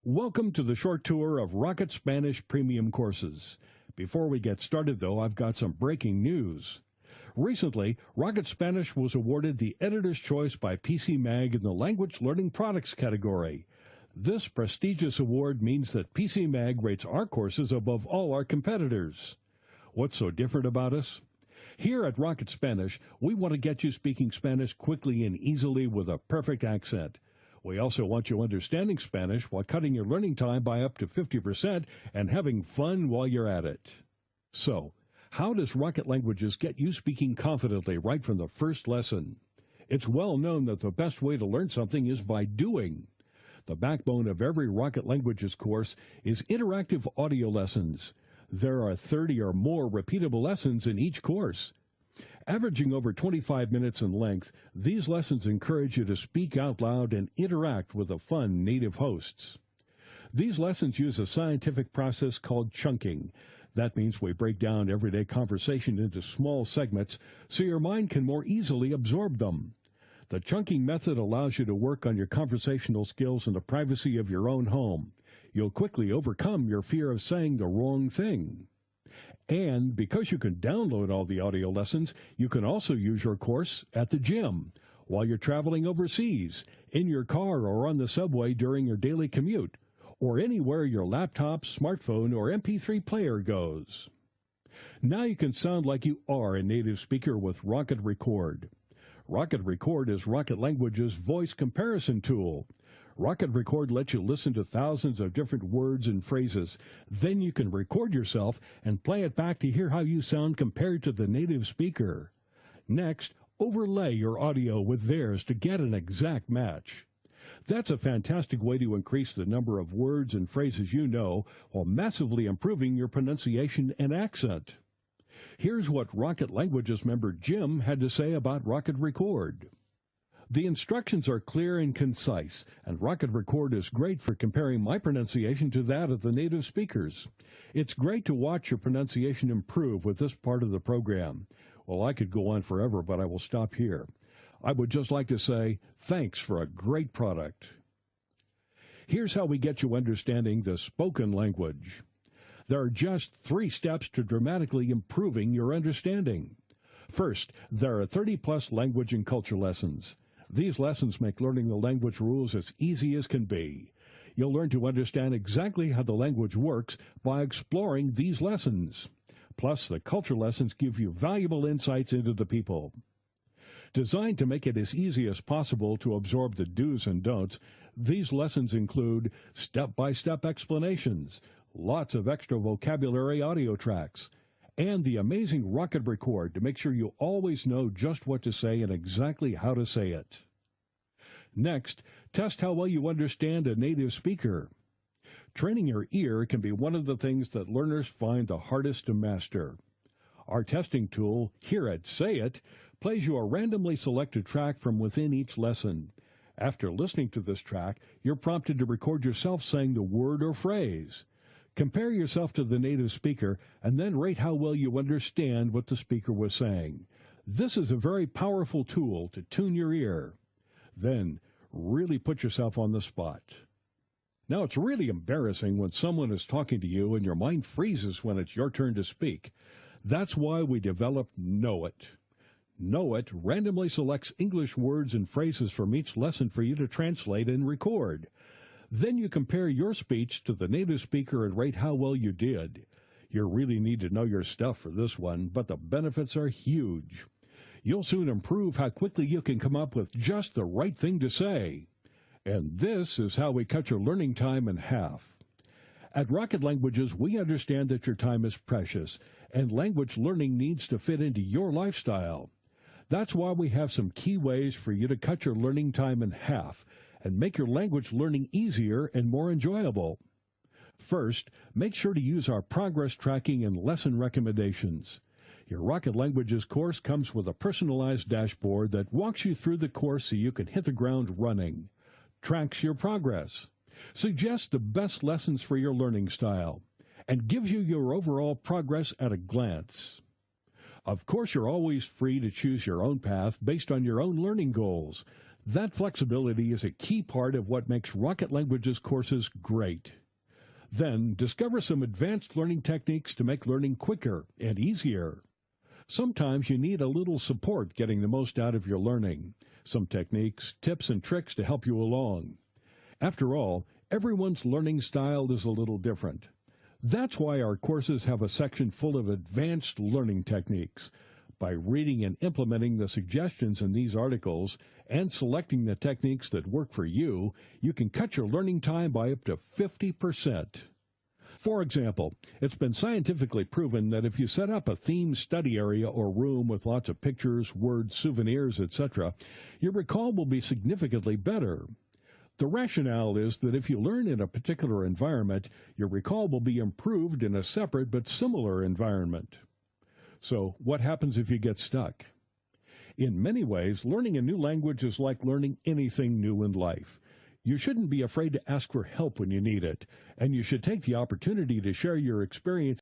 Welcome to the short tour of Rocket Spanish Premium courses. Before we get started, though, I've got some breaking news. Recently, Rocket Spanish was awarded the Editor's Choice by PC Mag in the Language Learning Products category. This prestigious award means that PC Mag rates our courses above all our competitors. What's so different about us? Here at Rocket Spanish, we want to get you speaking Spanish quickly and easily with a perfect accent. We also want you understanding Spanish while cutting your learning time by up to 50% and having fun while you're at it. So, how does Rocket Languages get you speaking confidently right from the first lesson? It's well known that the best way to learn something is by doing. The backbone of every Rocket Languages course is interactive audio lessons. There are 30 or more repeatable lessons in each course. Averaging over 25 minutes in length, these lessons encourage you to speak out loud and interact with the fun native hosts. These lessons use a scientific process called chunking. That means we break down everyday conversation into small segments so your mind can more easily absorb them. The chunking method allows you to work on your conversational skills in the privacy of your own home. You'll quickly overcome your fear of saying the wrong thing. And because you can download all the audio lessons, you can also use your course at the gym, while you're traveling overseas, in your car or on the subway during your daily commute, or anywhere your laptop, smartphone, or MP3 player goes. Now you can sound like you are a native speaker with Rocket Record. Rocket Record is Rocket Language's voice comparison tool. Rocket Record lets you listen to thousands of different words and phrases. Then you can record yourself and play it back to hear how you sound compared to the native speaker. Next, overlay your audio with theirs to get an exact match. That's a fantastic way to increase the number of words and phrases you know while massively improving your pronunciation and accent. Here's what Rocket Languages member Jim had to say about Rocket Record. The instructions are clear and concise, and Rocket Record is great for comparing my pronunciation to that of the native speakers. It's great to watch your pronunciation improve with this part of the program. Well, I could go on forever, but I will stop here. I would just like to say thanks for a great product. Here's how we get you understanding the spoken language. There are just 3 steps to dramatically improving your understanding. First, there are 30-plus language and culture lessons. These lessons make learning the language rules as easy as can be. You'll learn to understand exactly how the language works by exploring these lessons. Plus, the culture lessons give you valuable insights into the people. Designed to make it as easy as possible to absorb the do's and don'ts, these lessons include step-by-step explanations, lots of extra vocabulary audio tracks, and the amazing Rocket Record to make sure you always know just what to say and exactly how to say it. Next, test how well you understand a native speaker. Training your ear can be one of the things that learners find the hardest to master. Our testing tool, here at Say It, plays you a randomly selected track from within each lesson. After listening to this track, you're prompted to record yourself saying the word or phrase. Compare yourself to the native speaker and then rate how well you understand what the speaker was saying. This is a very powerful tool to tune your ear. Then, really put yourself on the spot. Now, it's really embarrassing when someone is talking to you and your mind freezes when it's your turn to speak. That's why we developed Know It. Know It randomly selects English words and phrases from each lesson for you to translate and record. Then you compare your speech to the native speaker and rate how well you did. You really need to know your stuff for this one, but the benefits are huge. You'll soon improve how quickly you can come up with just the right thing to say. And this is how we cut your learning time in half. At Rocket Languages, we understand that your time is precious, and language learning needs to fit into your lifestyle. That's why we have some key ways for you to cut your learning time in half and make your language learning easier and more enjoyable. First, make sure to use our progress tracking and lesson recommendations. Your Rocket Languages course comes with a personalized dashboard that walks you through the course so you can hit the ground running, tracks your progress, suggests the best lessons for your learning style, and gives you your overall progress at a glance. Of course, you're always free to choose your own path based on your own learning goals. That flexibility is a key part of what makes Rocket Languages courses great. Then, discover some advanced learning techniques to make learning quicker and easier. Sometimes you need a little support getting the most out of your learning. Some techniques, tips, and tricks to help you along. After all, everyone's learning style is a little different. That's why our courses have a section full of advanced learning techniques. By reading and implementing the suggestions in these articles and selecting the techniques that work for you, you can cut your learning time by up to 50%. For example, it's been scientifically proven that if you set up a themed study area or room with lots of pictures, words, souvenirs, etc., your recall will be significantly better. The rationale is that if you learn in a particular environment, your recall will be improved in a separate but similar environment. So, what happens if you get stuck? In many ways, learning a new language is like learning anything new in life. You shouldn't be afraid to ask for help when you need it, and you should take the opportunity to share your experience